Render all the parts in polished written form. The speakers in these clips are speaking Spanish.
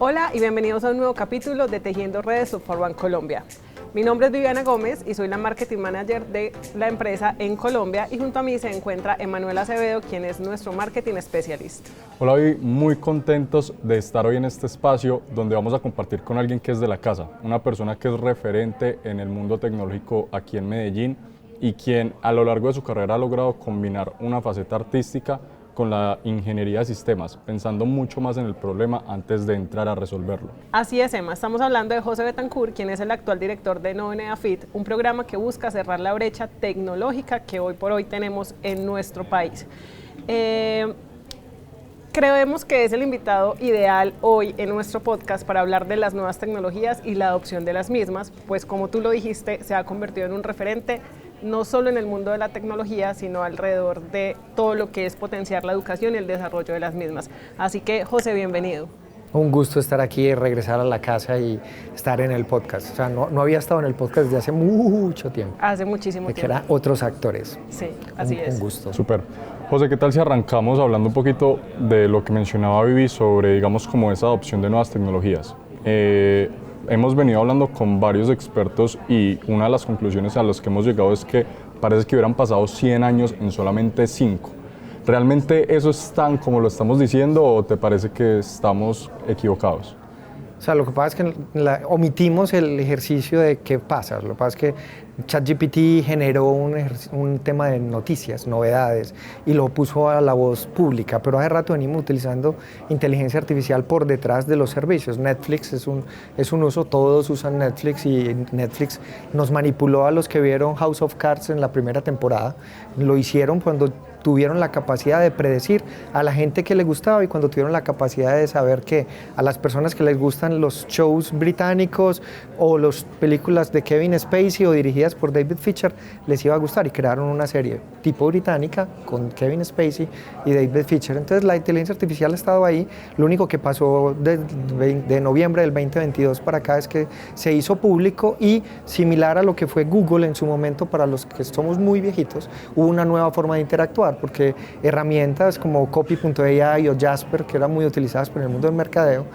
Hola y bienvenidos a un nuevo capítulo de Tejiendo Redes of For One Colombia. Mi nombre es Viviana Gómez y soy la Marketing Manager de la empresa en Colombia, y junto a mí se encuentra Emanuel Acevedo, quien es nuestro Marketing Specialist. Hola Vivi, muy contentos de estar hoy en este espacio donde vamos a compartir con alguien que es de la casa, una persona que es referente en el mundo tecnológico aquí en Medellín y quien a lo largo de su carrera ha logrado combinar una faceta artística con la ingeniería de sistemas, pensando mucho más en el problema antes de entrar a resolverlo. Así es, Emma, estamos hablando de José Betancourt, quien es el actual director de NoveneaFit, un programa que busca cerrar la brecha tecnológica que hoy por hoy tenemos en nuestro país. Creemos que es el invitado ideal hoy en nuestro podcast para hablar de las nuevas tecnologías y la adopción de las mismas, pues como tú lo dijiste, se ha convertido en un referente no solo en el mundo de la tecnología, sino alrededor de todo lo que es potenciar la educación y el desarrollo de las mismas. Así que, José, bienvenido. Un gusto estar aquí y regresar a la casa y estar en el podcast. O sea, no había estado en el podcast desde hace mucho tiempo. Hace muchísimo tiempo. Que eran otros actores. Sí, así es. Un gusto. Súper. José, ¿qué tal si arrancamos hablando un poquito de lo que mencionaba Vivi sobre, digamos, como esa adopción de nuevas tecnologías? Hemos venido hablando con varios expertos y una de las conclusiones a las que hemos llegado es que parece que hubieran pasado 100 años en solamente 5. ¿Realmente eso es tan como lo estamos diciendo o te parece que estamos equivocados? O sea, lo que pasa es que omitimos el ejercicio de qué pasa. Lo que pasa es que ChatGPT generó un tema de noticias, novedades, y lo puso a la voz pública, pero hace rato venimos utilizando inteligencia artificial por detrás de los servicios. Netflix es un uso, todos usan Netflix, y Netflix nos manipuló a los que vieron House of Cards en la primera temporada. Lo hicieron cuando tuvieron la capacidad de predecir a la gente que le gustaba y cuando tuvieron la capacidad de saber que a las personas que les gustan los shows británicos o las películas de Kevin Spacey o dirigidas por David Fincher les iba a gustar, y crearon una serie tipo británica con Kevin Spacey y David Fincher. Entonces la inteligencia artificial ha estado ahí. Lo único que pasó de noviembre del 2022 para acá es que se hizo público, y similar a lo que fue Google en su momento, para los que somos muy viejitos, hubo una nueva forma de interactuar, porque herramientas como Copy.ai o Jasper, que eran muy utilizadas por el mundo del mercadeo,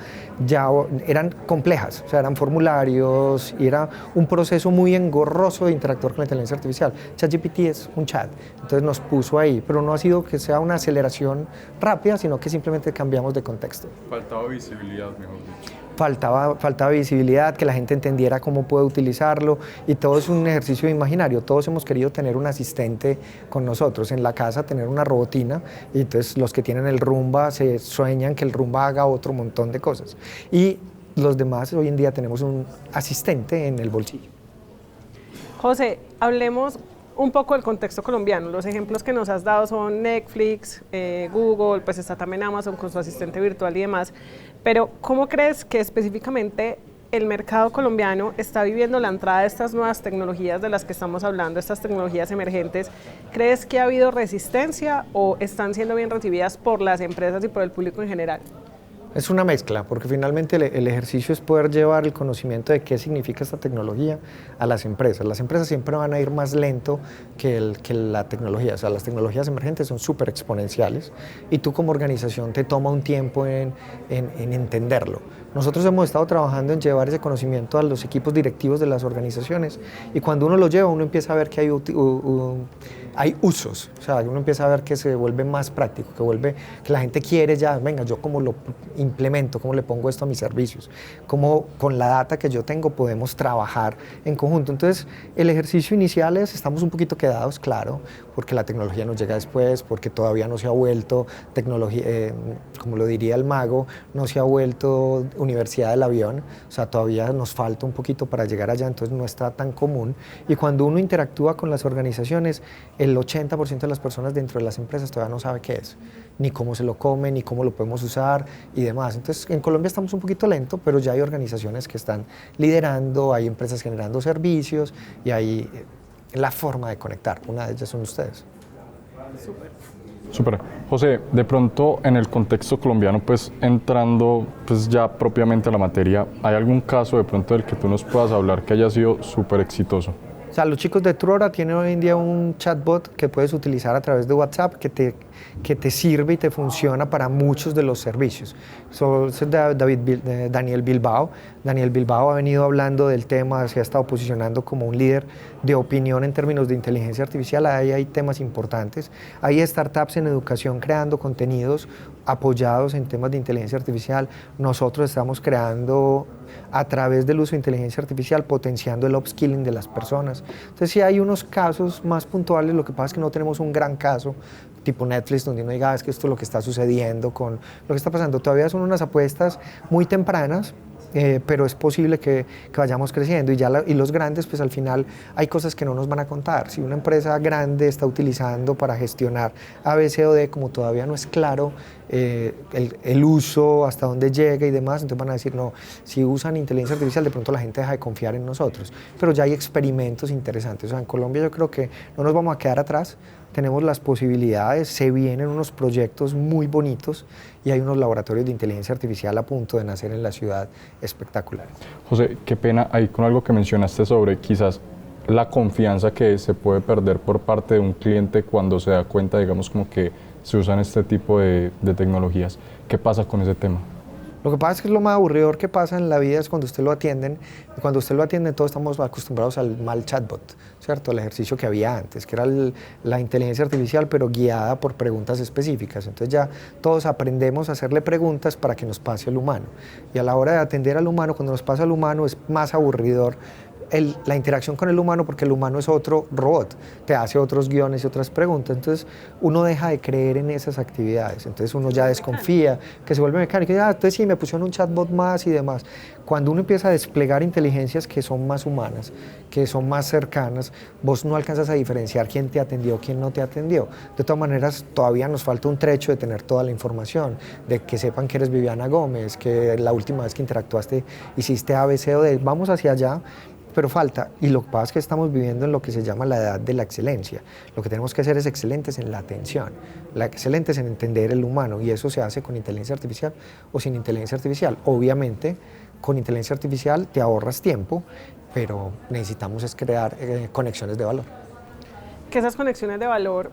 ya eran complejas, o sea, eran formularios y era un proceso muy engorroso de interactuar con la inteligencia artificial. ChatGPT es un chat, entonces nos puso ahí, pero no ha sido que sea una aceleración rápida, sino que simplemente cambiamos de contexto. Faltaba visibilidad, mejor dicho. Faltaba visibilidad, que la gente entendiera cómo puede utilizarlo, y todo es un ejercicio imaginario. Todos hemos querido tener un asistente con nosotros en la casa, tener una robotina, y entonces los que tienen el Roomba se sueñan que el Roomba haga otro montón de cosas, y los demás hoy en día tenemos un asistente en el bolsillo. José, hablemos un poco del contexto colombiano. Los ejemplos que nos has dado son Netflix, Google, pues está también Amazon con su asistente virtual y demás. Pero ¿cómo crees que específicamente el mercado colombiano está viviendo la entrada de estas nuevas tecnologías de las que estamos hablando, estas tecnologías emergentes? ¿Crees que ha habido resistencia o están siendo bien recibidas por las empresas y por el público en general? Es una mezcla, porque finalmente el ejercicio es poder llevar el conocimiento de qué significa esta tecnología a las empresas. Las empresas siempre van a ir más lento que la tecnología. O sea, las tecnologías emergentes son súper exponenciales, y tú como organización te toma un tiempo en entenderlo. Nosotros hemos estado trabajando en llevar ese conocimiento a los equipos directivos de las organizaciones, y cuando uno lo lleva, uno empieza a ver que hay usos. O sea, uno empieza a ver que se vuelve más práctico, que la gente quiere ya, venga, yo cómo lo implemento, cómo le pongo esto a mis servicios, cómo con la data que yo tengo podemos trabajar en conjunto. Entonces, el ejercicio inicial estamos un poquito quedados, claro, porque la tecnología nos llega después, porque todavía no se ha vuelto tecnología, como lo diría el mago, no se ha vuelto universidad del avión, o sea, todavía nos falta un poquito para llegar allá, entonces no está tan común. Y cuando uno interactúa con las organizaciones, el 80% de las personas dentro de las empresas todavía no sabe qué es, ni cómo se lo come, ni cómo lo podemos usar y demás. Entonces, en Colombia estamos un poquito lento, pero ya hay organizaciones que están liderando, hay empresas generando servicios, y hay la forma de conectar. Una de ellas son ustedes. Súper. José, de pronto en el contexto colombiano, pues entrando pues ya propiamente a la materia, ¿hay algún caso de pronto del que tú nos puedas hablar que haya sido súper exitoso? sea, los chicos de Truora tienen hoy en día un chatbot que puedes utilizar a través de WhatsApp que te sirve y te funciona para muchos de los servicios. Es Daniel Bilbao. Daniel Bilbao ha venido hablando del tema, se ha estado posicionando como un líder de opinión en términos de inteligencia artificial. Ahí hay temas importantes. Hay startups en educación creando contenidos apoyados en temas de inteligencia artificial. Nosotros estamos creando a través del uso de inteligencia artificial, potenciando el upskilling de las personas. Entonces sí hay unos casos más puntuales, lo que pasa es que no tenemos un gran caso tipo Netflix donde uno diga, es que esto es lo que está sucediendo con lo que está pasando. Todavía son unas apuestas muy tempranas, pero es posible que vayamos creciendo y los grandes, pues al final hay cosas que no nos van a contar. Si una empresa grande está utilizando para gestionar A, B, C o D, como todavía no es claro el uso, hasta dónde llega y demás, entonces van a decir, no, si usan inteligencia artificial, de pronto la gente deja de confiar en nosotros. Pero ya hay experimentos interesantes. O sea, en Colombia yo creo que no nos vamos a quedar atrás, tenemos las posibilidades, se vienen unos proyectos muy bonitos y hay unos laboratorios de inteligencia artificial a punto de nacer en la ciudad espectaculares. José, qué pena ahí con algo que mencionaste sobre quizás la confianza que se puede perder por parte de un cliente cuando se da cuenta, digamos, como que se usan este tipo de tecnologías. ¿Qué pasa con ese tema? Lo que pasa es que lo más aburridor que pasa en la vida es cuando usted lo atienden, y cuando usted lo atiende todos estamos acostumbrados al mal chatbot, ¿cierto? El ejercicio que había antes, que era la inteligencia artificial pero guiada por preguntas específicas. Entonces ya todos aprendemos a hacerle preguntas para que nos pase al humano. Y a la hora de atender al humano, cuando nos pasa al humano es más aburridor la interacción con el humano, porque el humano es otro robot, te hace otros guiones y otras preguntas, entonces uno deja de creer en esas actividades, entonces uno ya desconfía, que se vuelve mecánico, y entonces sí, me pusieron un chatbot más y demás. Cuando uno empieza a desplegar inteligencias que son más humanas, que son más cercanas, vos no alcanzas a diferenciar quién te atendió, quién no te atendió. De todas maneras, todavía nos falta un trecho de tener toda la información, de que sepan que eres Viviana Gómez, que la última vez que interactuaste hiciste A, B, C o D. Vamos hacia allá, pero falta, y lo que pasa es que estamos viviendo en lo que se llama la edad de la excelencia. Lo que tenemos que hacer es excelentes en la atención, excelentes en entender el humano, y eso se hace con inteligencia artificial o sin inteligencia artificial. Obviamente, con inteligencia artificial te ahorras tiempo, pero necesitamos es crear conexiones de valor. Que esas conexiones de valor,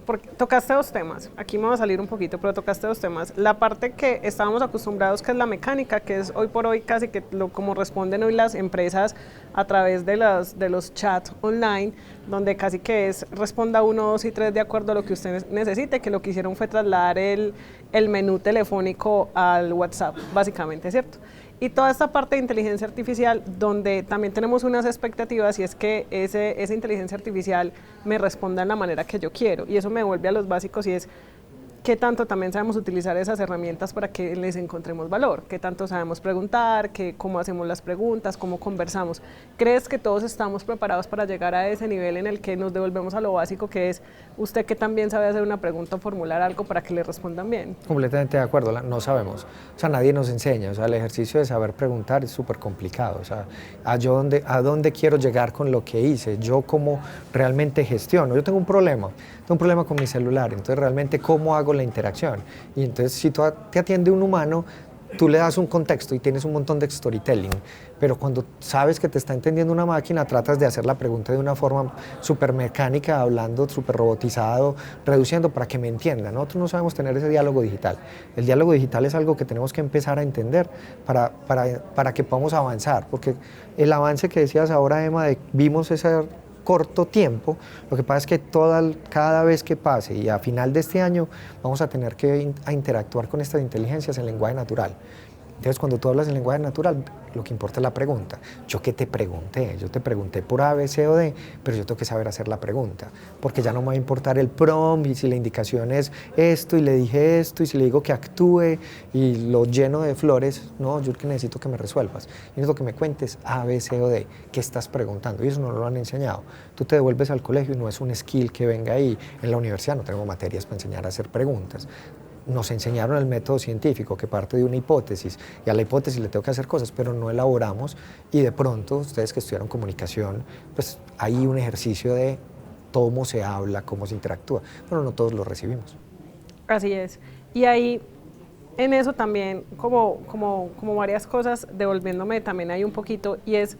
porque tocaste dos temas, aquí me va a salir un poquito, pero tocaste dos temas. La parte que estábamos acostumbrados, que es la mecánica, que es hoy por hoy casi que como responden hoy las empresas a través de los chats online, donde casi que es responda 1, 2 y 3 de acuerdo a lo que usted necesite, que lo que hicieron fue trasladar el menú telefónico al WhatsApp, básicamente, ¿cierto? Y toda esta parte de inteligencia artificial, donde también tenemos unas expectativas, y es que esa inteligencia artificial me responda en la manera que yo quiero, y eso me vuelve a los básicos, y es qué tanto también sabemos utilizar esas herramientas para que les encontremos valor, qué tanto sabemos preguntar, cómo hacemos las preguntas, cómo conversamos. ¿Crees que todos estamos preparados para llegar a ese nivel en el que nos devolvemos a lo básico, que es usted que también sabe hacer una pregunta o formular algo para que le respondan bien? Completamente de acuerdo, no sabemos, o sea, nadie nos enseña, o sea, el ejercicio de saber preguntar es súper complicado, o sea, a dónde quiero llegar con lo que hice, yo cómo realmente gestiono, yo tengo un problema con mi celular, entonces realmente cómo hago la interacción, y entonces si te atiende un humano, tú le das un contexto y tienes un montón de storytelling, pero cuando sabes que te está entendiendo una máquina, tratas de hacer la pregunta de una forma súper mecánica, hablando súper robotizado, reduciendo para que me entienda. Nosotros no sabemos tener ese diálogo digital. El diálogo digital es algo que tenemos que empezar a entender para que podamos avanzar, porque el avance que decías ahora, Emma, vimos ese corto tiempo, lo que pasa es que cada vez que pase y a final de este año vamos a tener que interactuar con estas inteligencias en lenguaje natural. Entonces, cuando tú hablas en lenguaje natural, lo que importa es la pregunta. ¿Yo qué te pregunté? Yo te pregunté por A, B, C o D, pero yo tengo que saber hacer la pregunta, porque ya no me va a importar el prompt y si la indicación es esto y le dije esto y si le digo que actúe y lo lleno de flores. No, yo que necesito que me resuelvas. Yo necesito que me cuentes A, B, C o D. ¿Qué estás preguntando? Y eso no lo han enseñado. Tú te devuelves al colegio y no es un skill que venga ahí. En la universidad no tengo materias para enseñar a hacer preguntas. Nos enseñaron el método científico que parte de una hipótesis y a la hipótesis le tengo que hacer cosas, pero no elaboramos, y de pronto ustedes que estudiaron comunicación, pues hay un ejercicio de cómo se habla, cómo se interactúa, pero no todos lo recibimos. Así es. Y ahí, en eso también, como varias cosas, devolviéndome también hay un poquito, y es,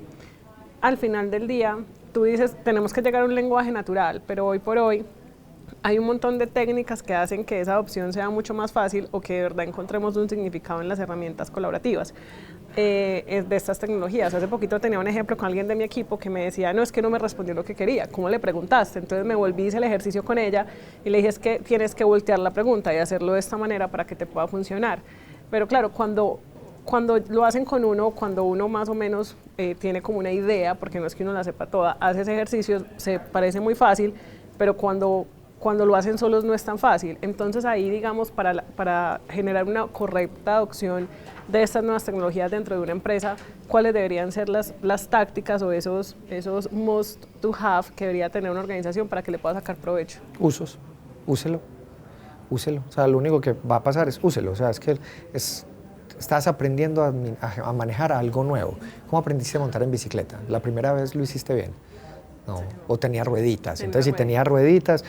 al final del día, tú dices, tenemos que llegar a un lenguaje natural, pero hoy por hoy hay un montón de técnicas que hacen que esa adopción sea mucho más fácil o que de verdad encontremos un significado en las herramientas colaborativas de estas tecnologías. Hace poquito tenía un ejemplo con alguien de mi equipo que me decía, no, es que no me respondió lo que quería, ¿cómo le preguntaste? Entonces me volví, hice el ejercicio con ella y le dije, es que tienes que voltear la pregunta y hacerlo de esta manera para que te pueda funcionar. Pero claro, cuando lo hacen con uno, cuando uno más o menos tiene como una idea, porque no es que uno la sepa toda, hace ese ejercicio, se parece muy fácil, pero cuando lo hacen solos no es tan fácil. Entonces ahí, digamos, para generar una correcta adopción de estas nuevas tecnologías dentro de una empresa, ¿cuáles deberían ser las tácticas o esos must to have que debería tener una organización para que le pueda sacar provecho? Usos, úselo. O sea, lo único que va a pasar es úselo. O sea, es que estás aprendiendo a manejar algo nuevo. ¿Cómo aprendiste a montar en bicicleta? La primera vez lo hiciste bien. No, o tenía rueditas. Entonces, si tenías rueditas,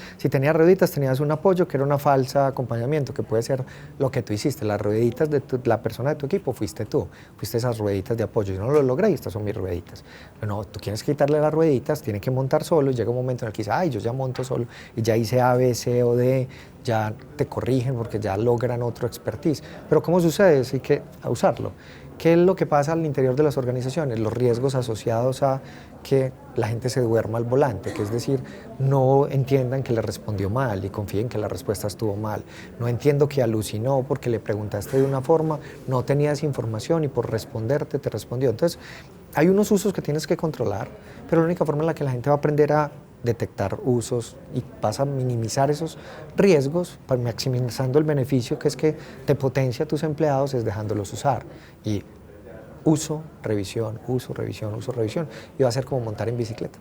tenías un apoyo que era una falsa acompañamiento, que puede ser lo que tú hiciste. Las rueditas de la persona de tu equipo fuiste tú, fuiste esas rueditas de apoyo. Yo no lo logré y estas son mis rueditas. Pero no, tú tienes que quitarle las rueditas, tiene que montar solo y llega un momento en el que dices, ay, yo ya monto solo y ya hice A, B, C o D, ya te corrigen porque ya logran otro expertise. Pero ¿cómo sucede? Hay que usarlo. ¿Qué es lo que pasa al interior de las organizaciones? Los riesgos asociados a que la gente se duerma al volante, que es decir, no entiendan que le respondió mal y confíen que la respuesta estuvo mal. No entiendo que alucinó porque le preguntaste de una forma, no tenías información y por responderte te respondió. Entonces, hay unos usos que tienes que controlar, pero la única forma en la que la gente va a aprender a detectar usos y vas a minimizar esos riesgos, maximizando el beneficio que es que te potencia a tus empleados, es dejándolos usar. Y uso, revisión, y va a ser como montar en bicicleta.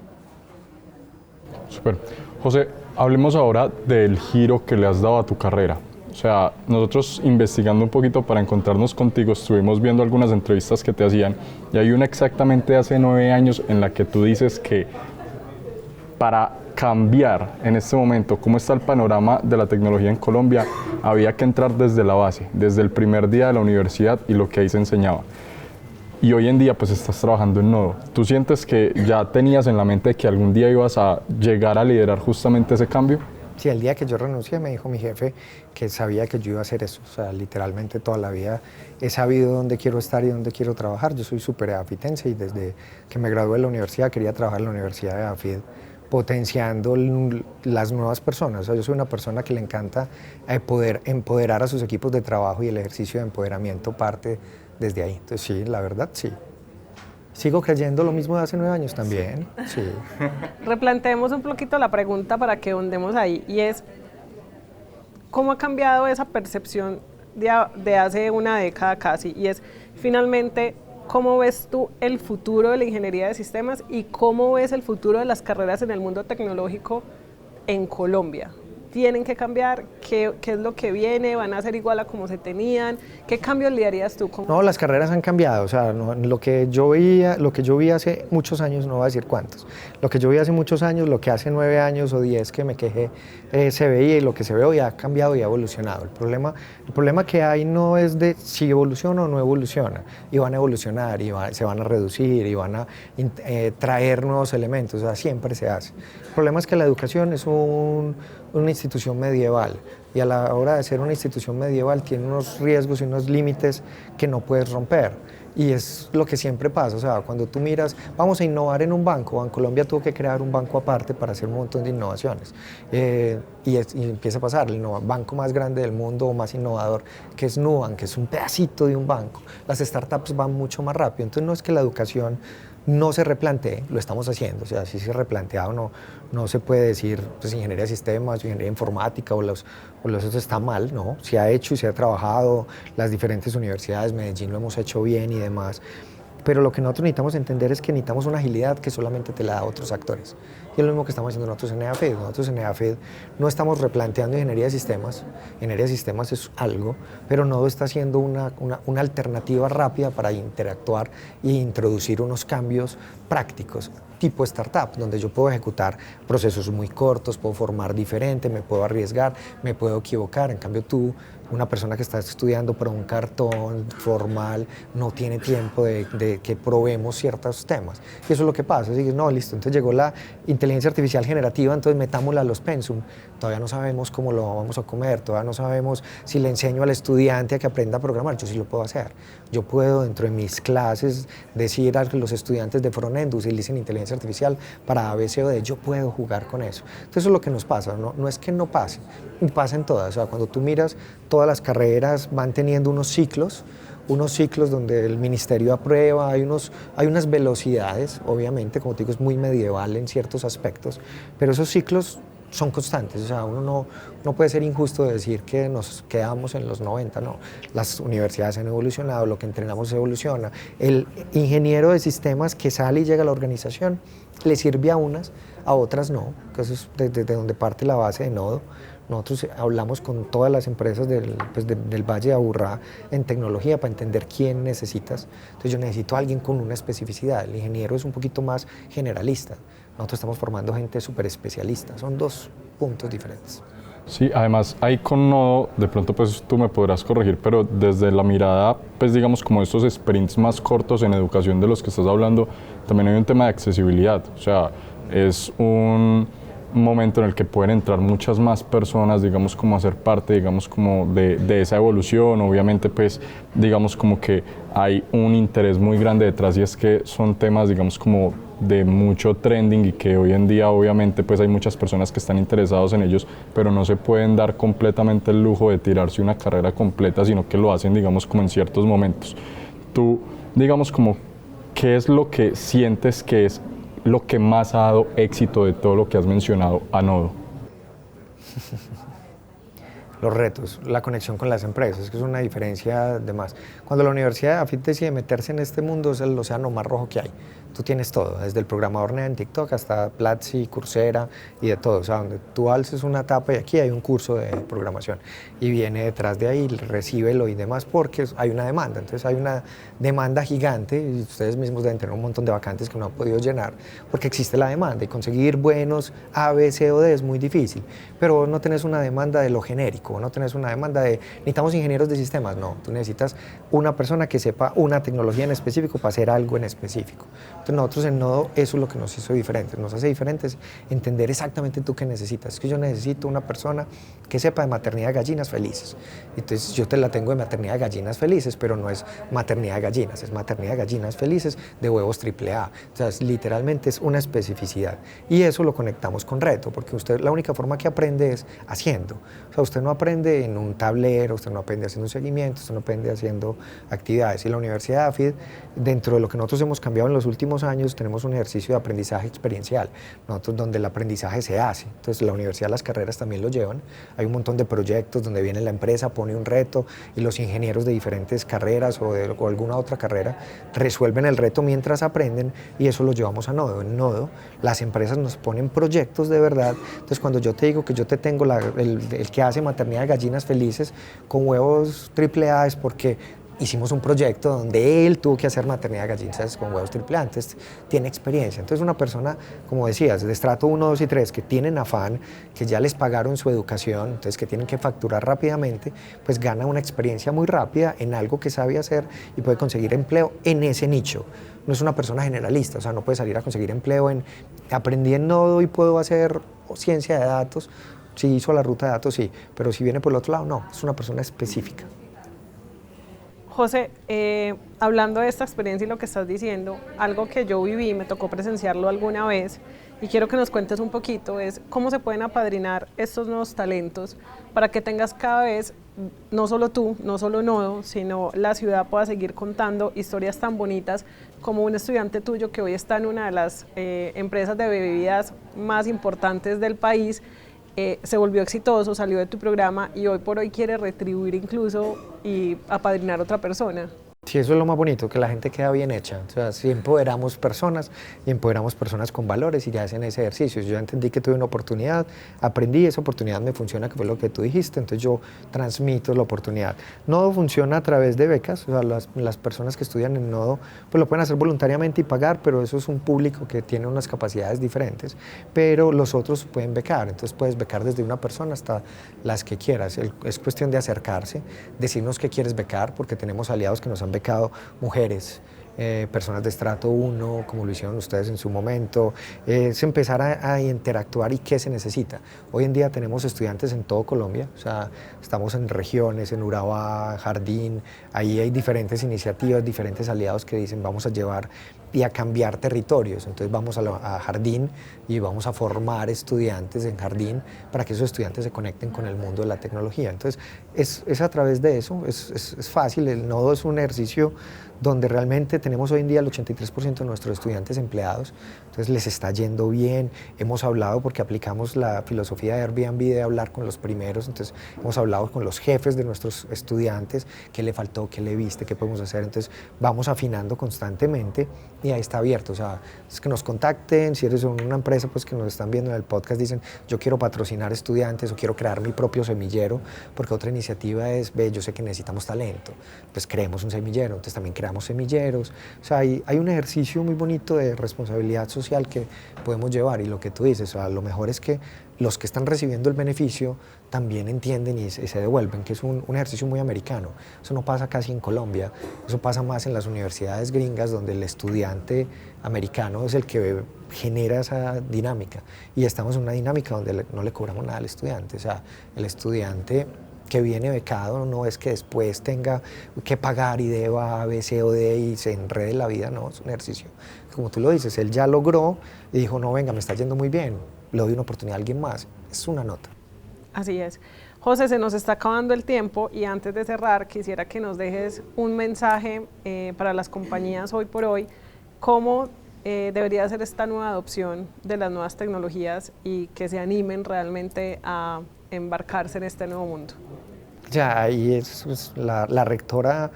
Súper. José, hablemos ahora del giro que le has dado a tu carrera. O sea, nosotros investigando un poquito para encontrarnos contigo, estuvimos viendo algunas entrevistas que te hacían y hay una exactamente hace 9 años en la que tú dices que para cambiar en este momento cómo está el panorama de la tecnología en Colombia, había que entrar desde la base, desde el primer día de la universidad y lo que ahí se enseñaba. Y hoy en día pues estás trabajando en Nodo. ¿Tú sientes que ya tenías en la mente que algún día ibas a llegar a liderar justamente ese cambio? Sí, el día que yo renuncié me dijo mi jefe que sabía que yo iba a hacer eso. O sea, literalmente toda la vida he sabido dónde quiero estar y dónde quiero trabajar. Yo soy súper afitense y desde que me gradué de la universidad quería trabajar en la Universidad de AFID, potenciando las nuevas personas. O sea, yo soy una persona que le encanta poder empoderar a sus equipos de trabajo y el ejercicio de empoderamiento parte desde ahí. Entonces sí, la verdad sí. Sigo creyendo lo mismo de hace 9 años también. Sí. Replanteemos un poquito la pregunta para que hundemos ahí y es ¿cómo ha cambiado esa percepción de hace una década casi? Y es finalmente ¿cómo ves tú el futuro de la ingeniería de sistemas y cómo ves el futuro de las carreras en el mundo tecnológico en Colombia? ¿Tienen que cambiar? ¿Qué es lo que viene? ¿Van a ser igual a como se tenían? ¿Qué cambios le harías tú? No, las carreras han cambiado. O sea, lo que yo vi hace muchos años, no voy a decir cuántos, lo que yo vi hace muchos años, lo que hace 9 años o 10 que me quejé, se veía y lo que se ve hoy ha cambiado y ha evolucionado. El problema que hay no es de si evoluciona o no evoluciona. Y van a evolucionar y se van a reducir y van a traer nuevos elementos. O sea, siempre se hace. El problema es que la educación es una institución medieval y a la hora de ser una institución medieval tiene unos riesgos y unos límites que no puedes romper y es lo que siempre pasa. O sea, cuando tú miras, vamos a innovar en un banco, Bancolombia tuvo que crear un banco aparte para hacer un montón de innovaciones y empieza a pasar, el banco más grande del mundo o más innovador que es Nubank, que es un pedacito de un banco. Las startups van mucho más rápido, entonces no es que la educación no se replantee, lo estamos haciendo. O sea, si se replantea o no se puede decir pues, ingeniería de sistemas, ingeniería informática o los otros está mal, no. Se ha hecho y se ha trabajado, las diferentes universidades, Medellín lo hemos hecho bien y demás. Pero lo que nosotros necesitamos entender es que necesitamos una agilidad que solamente te la da otros actores. Y es lo mismo que estamos haciendo nosotros en EAFID. Nosotros en EAFID no estamos replanteando ingeniería de sistemas. Ingeniería de sistemas es algo, pero Nodo está haciendo una alternativa rápida para interactuar e introducir unos cambios prácticos, tipo startup, donde yo puedo ejecutar procesos muy cortos, puedo formar diferente, me puedo arriesgar, me puedo equivocar. En cambio tú Una persona que está estudiando para un cartón formal no tiene tiempo de que probemos ciertos temas. Y eso es lo que pasa. Así que no, listo, entonces llegó la inteligencia artificial generativa, entonces metámosla a los pensum. Todavía no sabemos cómo lo vamos a comer, todavía no sabemos si le enseño al estudiante a que aprenda a programar. Yo sí lo puedo hacer. Yo puedo dentro de mis clases decir a los estudiantes de frontend utilicen inteligencia artificial para A, B, C o D. Yo puedo jugar con eso. Entonces eso es lo que nos pasa. No es que no pase, pasa en todas. O sea, cuando tú miras, todas las carreras van teniendo unos ciclos donde el ministerio aprueba, hay unas velocidades, obviamente, como te digo, es muy medieval en ciertos aspectos, pero esos ciclos son constantes. O sea, uno no puede ser injusto de decir que nos quedamos en los 90, no. Las universidades han evolucionado, lo que entrenamos evoluciona. El ingeniero de sistemas que sale y llega a la organización le sirve a unas, a otras no, que eso es desde donde parte la base de Nodo. Nosotros hablamos con todas las empresas del Valle de Aburrá en tecnología para entender quién necesitas. Entonces yo necesito a alguien con una especificidad. El ingeniero es un poquito más generalista. Nosotros estamos formando gente súper especialista. Son dos puntos diferentes. Sí, además ahí con Nodo, de pronto pues tú me podrás corregir, pero desde la mirada, pues digamos como estos sprints más cortos en educación de los que estás hablando, también hay un tema de accesibilidad. O sea, es un momento en el que pueden entrar muchas más personas, digamos, como a ser parte, digamos, como de esa evolución. Obviamente, pues, digamos, como que hay un interés muy grande detrás y es que son temas, digamos, como de mucho trending y que hoy en día, obviamente, pues hay muchas personas que están interesados en ellos, pero no se pueden dar completamente el lujo de tirarse una carrera completa, sino que lo hacen, digamos, como en ciertos momentos. Tú, digamos, como, ¿qué es lo que sientes que es lo que más ha dado éxito de todo lo que has mencionado a Nodo? Los retos, la conexión con las empresas, que es una diferencia de más. Cuando la Universidad de AFIT decide meterse en este mundo, es el océano más rojo que hay. Tú tienes todo, desde el programador en TikTok hasta Platzi, Coursera y de todo. O sea, donde tú alces una tapa y aquí hay un curso de programación y viene detrás de ahí, recíbelo y demás, porque hay una demanda. Entonces hay una demanda gigante y ustedes mismos deben tener un montón de vacantes que no han podido llenar porque existe la demanda y conseguir buenos A, B, C o D es muy difícil. Pero no tenés una demanda de lo genérico, no tenés una demanda de necesitamos ingenieros de sistemas, no. Tú necesitas una persona que sepa una tecnología en específico para hacer algo en específico. Entonces nosotros en Nodo eso es lo que nos hizo diferentes, nos hace diferentes entender exactamente tú qué necesitas. Es que yo necesito una persona que sepa de maternidad de gallinas felices. Entonces yo te la tengo de maternidad de gallinas felices, pero no es maternidad de gallinas, es maternidad de gallinas felices de huevos AAA. O sea, literalmente es una especificidad. Y eso lo conectamos con reto, porque usted la única forma que aprende es haciendo. O sea, usted no aprende en un tablero, usted no aprende haciendo un seguimiento, usted no aprende haciendo actividades. Y la Universidad de AFID, dentro de lo que nosotros hemos cambiado en los últimos años, tenemos un ejercicio de aprendizaje experiencial, nosotros donde el aprendizaje se hace. Entonces la universidad, las carreras también lo llevan. Hay un montón de proyectos donde viene la empresa, pone un reto y los ingenieros de diferentes carreras o alguna otra carrera resuelven el reto mientras aprenden y eso lo llevamos a Nodo. En Nodo las empresas nos ponen proyectos de verdad. Entonces cuando yo te digo que yo te tengo el que hace maternidad de gallinas felices con huevos AAA es porque hicimos un proyecto donde él tuvo que hacer maternidad de gallinas con huevos AAA, entonces tiene experiencia. Entonces una persona, como decías, de estrato 1, 2 y 3, que tienen afán, que ya les pagaron su educación, entonces que tienen que facturar rápidamente, pues gana una experiencia muy rápida en algo que sabe hacer y puede conseguir empleo en ese nicho. No es una persona generalista, o sea, no puede salir a conseguir empleo en aprendí en Nodo y puedo hacer ciencia de datos. Si hizo la ruta de datos, sí, pero si viene por el otro lado, no, es una persona específica. José, hablando de esta experiencia y lo que estás diciendo, algo que yo viví, me tocó presenciarlo alguna vez y quiero que nos cuentes un poquito, es cómo se pueden apadrinar estos nuevos talentos para que tengas cada vez, no solo tú, no solo Nodo, sino la ciudad pueda seguir contando historias tan bonitas como un estudiante tuyo que hoy está en una de las empresas de bebidas más importantes del país. Se volvió exitoso, salió de tu programa y hoy por hoy quiere retribuir incluso y apadrinar a otra persona. Sí, eso es lo más bonito, que la gente queda bien hecha. O sea, si empoderamos personas y empoderamos personas con valores y ya hacen ese ejercicio. Yo ya entendí que tuve una oportunidad, aprendí, esa oportunidad me funciona, que fue lo que tú dijiste, entonces yo transmito la oportunidad. Nodo funciona a través de becas, o sea, las personas que estudian en Nodo pues lo pueden hacer voluntariamente y pagar, pero eso es un público que tiene unas capacidades diferentes, pero los otros pueden becar, entonces puedes becar desde una persona hasta las que quieras. Es cuestión de acercarse, decirnos qué quieres becar, porque tenemos aliados que nos han becado, mujeres, personas de estrato 1, como lo hicieron ustedes en su momento, es empezar a interactuar y qué se necesita. Hoy en día tenemos estudiantes en todo Colombia, o sea, estamos en regiones, en Urabá, Jardín, ahí hay diferentes iniciativas, diferentes aliados que dicen vamos a llevar y a cambiar territorios. Entonces vamos a Jardín y vamos a formar estudiantes en Jardín para que esos estudiantes se conecten con el mundo de la tecnología. Entonces es a través de eso, es fácil. El Nodo es un ejercicio donde realmente tenemos hoy en día el 83% de nuestros estudiantes empleados, entonces les está yendo bien. Hemos hablado, porque aplicamos la filosofía de Airbnb de hablar con los primeros, entonces hemos hablado con los jefes de nuestros estudiantes, qué le faltó, qué le viste, qué podemos hacer, entonces vamos afinando constantemente y ahí está abierto. O sea, es que nos contacten, si eres una empresa pues que nos están viendo en el podcast, dicen yo quiero patrocinar estudiantes o quiero crear mi propio semillero, porque otra iniciativa es, ve, yo sé que necesitamos talento, pues creemos un semillero, entonces también creamos semilleros. O sea, hay un ejercicio muy bonito de responsabilidad social que podemos llevar, y lo que tú dices, o sea, lo mejor es que los que están recibiendo el beneficio también entienden y se devuelven, que es un ejercicio muy americano. Eso no pasa casi en Colombia, eso pasa más en las universidades gringas, donde el estudiante americano es el que genera esa dinámica, y estamos en una dinámica donde no le cobramos nada al estudiante. O sea, el estudiante que viene becado no es que después tenga que pagar y deba A, B, C o D y se enrede en la vida, no, es un ejercicio. Como tú lo dices, él ya logró y dijo, no, venga, me está yendo muy bien, le doy una oportunidad a alguien más, es una nota. Así es. José, se nos está acabando el tiempo y antes de cerrar quisiera que nos dejes un mensaje para las compañías hoy por hoy, cómo debería ser esta nueva adopción de las nuevas tecnologías y que se animen realmente a embarcarse en este nuevo mundo. Ya, ahí la rectora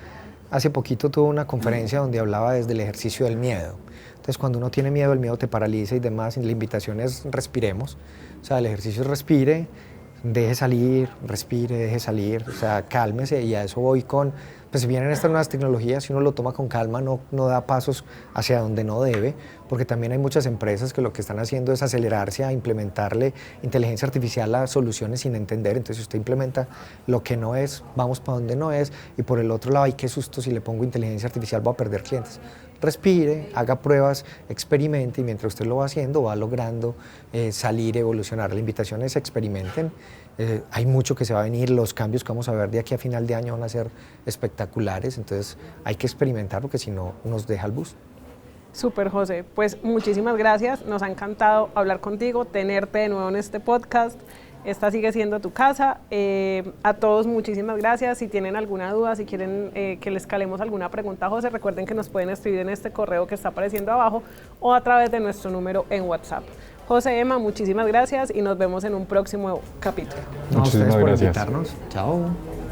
hace poquito tuvo una conferencia donde hablaba desde el ejercicio del miedo. Entonces, cuando uno tiene miedo, el miedo te paraliza y demás, y la invitación es respiremos. O sea, el ejercicio es respire, deje salir, respire, deje salir, o sea, cálmese, y a eso voy con, pues si vienen estas nuevas tecnologías, si uno lo toma con calma, no da pasos hacia donde no debe, porque también hay muchas empresas que lo que están haciendo es acelerarse a implementarle inteligencia artificial a soluciones sin entender. Entonces, si usted implementa lo que no es, vamos para donde no es, y por el otro lado, ay, qué susto, si le pongo inteligencia artificial voy a perder clientes. Respire, haga pruebas, experimente, y mientras usted lo va haciendo, va logrando salir, evolucionar. La invitación es experimenten. Hay mucho que se va a venir, los cambios que vamos a ver de aquí a final de año van a ser espectaculares, entonces hay que experimentar, porque si no nos deja el bus. Súper, José. Pues muchísimas gracias, nos ha encantado hablar contigo, tenerte de nuevo en este podcast. Esta sigue siendo tu casa. A todos muchísimas gracias. Si tienen alguna duda, si quieren que les calemos alguna pregunta a José, recuerden que nos pueden escribir en este correo que está apareciendo abajo o a través de nuestro número en WhatsApp. José, Emma, muchísimas gracias y nos vemos en un próximo capítulo. No, a ustedes por gracias. invitarnos. Chao.